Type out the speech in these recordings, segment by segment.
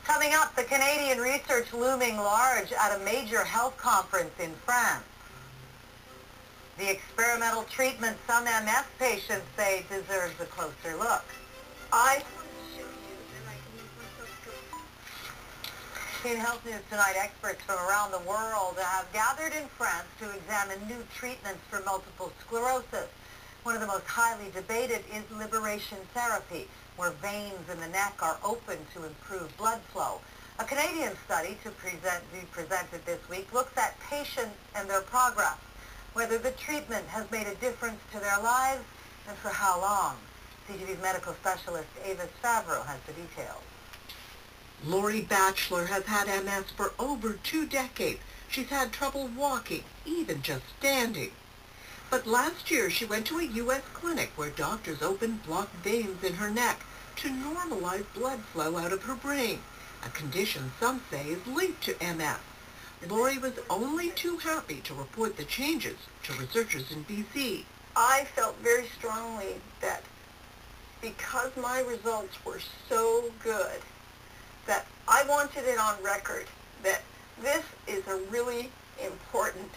Coming up, the Canadian research looming large at a major health conference in France. The experimental treatment some MS patients say deserves a closer look. In Health News Tonight, experts from around the world have gathered in France to examine new treatments for multiple sclerosis. One of the most highly debated is liberation therapy, where veins in the neck are open to improve blood flow. A Canadian study to be presented this week looks at patients and their progress, whether the treatment has made a difference to their lives and for how long. CTV's medical specialist Avis Favaro has the details. Lori Batchelor has had MS for over 2 decades. She's had trouble walking, even just standing. But last year she went to a U.S. clinic where doctors opened blocked veins in her neck to normalize blood flow out of her brain, a condition some say is linked to MS. Lori was only too happy to report the changes to researchers in BC. I felt very strongly that because my results were so good, that I wanted it on record that this is a really important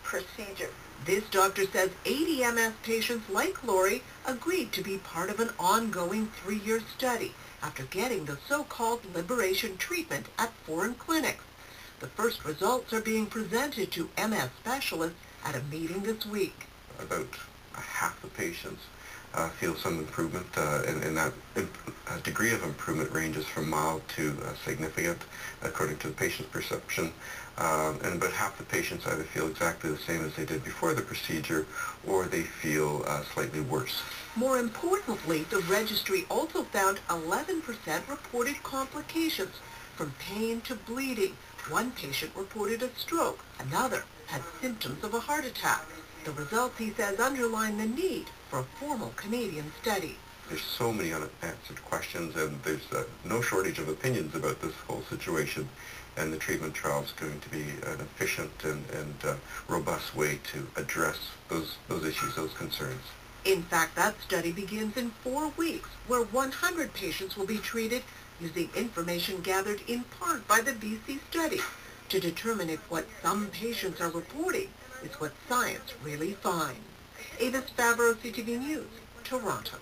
procedure. This doctor says 80 MS patients like Lori agreed to be part of an ongoing 3-year study after getting the so-called liberation treatment at foreign clinics. The first results are being presented to MS specialists at a meeting this week. About half the patients feel some improvement, and that degree of improvement ranges from mild to significant, according to the patient's perception. And about half the patients either feel exactly the same as they did before the procedure, or they feel slightly worse. More importantly, the registry also found 11% reported complications, from pain to bleeding. One patient reported a stroke. Another had symptoms of a heart attack. The results, he says, underline the need for a formal Canadian study. There's so many unanswered questions, and there's no shortage of opinions about this whole situation, and the treatment trial is going to be an efficient and robust way to address those issues, those concerns. In fact, that study begins in 4 weeks, where 100 patients will be treated using information gathered in part by the BC study to determine if what some patients are reporting is what science really finds. Avis Favaro, CTV News, Toronto.